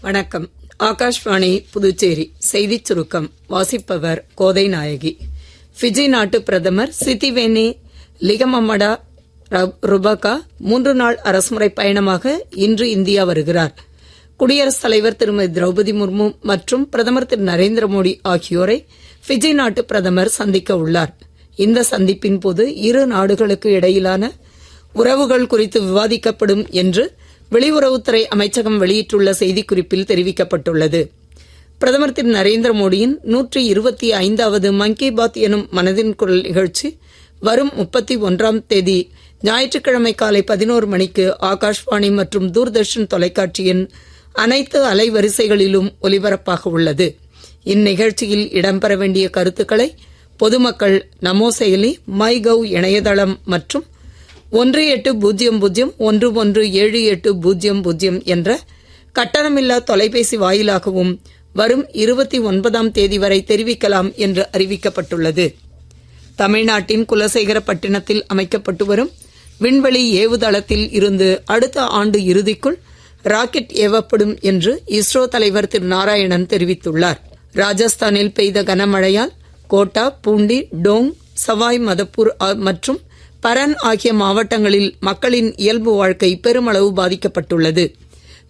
வணக்கம். ஆகாஷ்வாணி புதுச்சேரி செய்திச் சுருக்கம் வாசிப்பவர் கோதை நாயகி. ஃபிஜி நாட்டு பிரதமர் சிதிவேனி லிகமமடா ருபகா 3 நாள் அரசுமுறை பயணமாக இன்று இந்தியா வருகிறார். குடியரசுத் தலைவர் திருமதி திரௌபதி முர்மு மற்றும் பிரதமர் திரு நரேந்திர மோடி ஆகியோரை ஃபிஜி நாட்டு பிரதமர் சந்திக்க உள்ளார். இந்த சந்திப்பின் போது இரு நாடுகளுக்கு இடையிலான உறவுகள் குறித்து விவாதிக்கப்படும் என்று வெளியுறவுத்துறை அமைச்சகம் வெளியிட்டுள்ள செய்திக்குறிப்பில் தெரிவிக்கப்பட்டுள்ளது. பிரதமர் திரு நரேந்திர மோடியின் 125வது மன் கி பாத் எனும் மனதின் குரல் நிகழ்ச்சி வரும் 31ஆம் தேதி ஞாயிற்றுக்கிழமை காலை 11 மணிக்கு ஆகாஷ்வாணி மற்றும் தூர்தர்ஷன் தொலைக்காட்சியின் அனைத்து அலைவரிசைகளிலும் ஒலிபரப்பாக உள்ளது. இந்நிகழ்ச்சியில் இடம்பெற வேண்டிய கருத்துக்களை பொதுமக்கள் நமோ செயலி, மை கவ் இணையதளம் மற்றும் 1800117800 என்ற கட்டணமில்லா தொலைபேசி வாயிலாகவும் வரும் 29ஆம் தேதி வரை தெரிவிக்கலாம் என்று அறிவிக்கப்பட்டுள்ளது. தமிழ்நாட்டின் குலசேகரப்பட்டினத்தில் அமைக்கப்பட்டு வரும் விண்வெளி ஏவுதளத்தில் இருந்து அடுத்த ஆண்டு இறுதிக்குள் ராக்கெட் ஏவப்படும் என்று இஸ்ரோ தலைவர் திரு நாராயணன் தெரிவித்துள்ளார். ராஜஸ்தானில் பெய்த கனமழையால் கோட்டா, பூண்டி, டோங், சவாய் மதப்பூர் மற்றும் பரன் ஆகிய மாவட்டங்களில் மக்களின் இயல்பு வாழ்க்கை பெருமளவு பாதிக்கப்பட்டுள்ளது.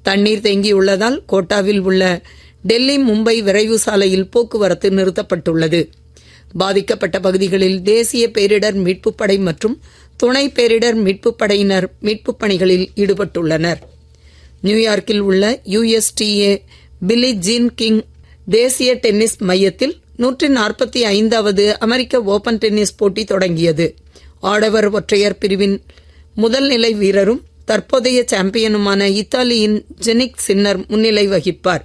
தண்ணீர் தேங்கியுள்ளதால் கோட்டாவில் உள்ள டெல்லி மும்பை விரைவு சாலையில் போக்குவரத்து நிறுத்தப்பட்டுள்ளது. பாதிக்கப்பட்ட பகுதிகளில் தேசிய பேரிடர் மீட்புப் படை மற்றும் துணை பேரிடர் மீட்புப் படையினர் மீட்புப் பணிகளில் ஈடுபட்டுள்ளனர். நியூயார்க்கில் உள்ள USTA பில்லி ஜீன் கிங் தேசிய டென்னிஸ் மையத்தில் 145வது அமெரிக்க ஓபன் டென்னிஸ் போட்டி தொடங்கியது. ஆடவர் ஒற்றையர் பிரிவின் முதல் நிலை வீரரும் தற்போதைய சாம்பியனுமான இத்தாலியின் ஜெனிக் சின்னர் முன்னிலை வகிப்பார்.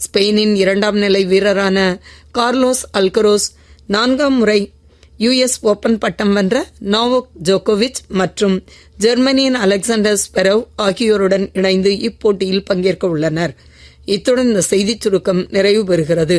ஸ்பெயினின் 2ஆம் நிலை வீரரான கார்லோஸ் அல்கரோஸ் 4ஆம் முறை US ஓபன் பட்டம் வென்ற நோவோக் ஜோகோவிச் மற்றும் ஜெர்மனியின் அலெக்சாண்டர் ஸ்வெரவ் ஆகியோருடன் இணைந்து இப்போட்டியில் பங்கேற்க உள்ளனர். இத்துடன் இந்த செய்திச் சுருக்கம் நிறைவு பெறுகிறது.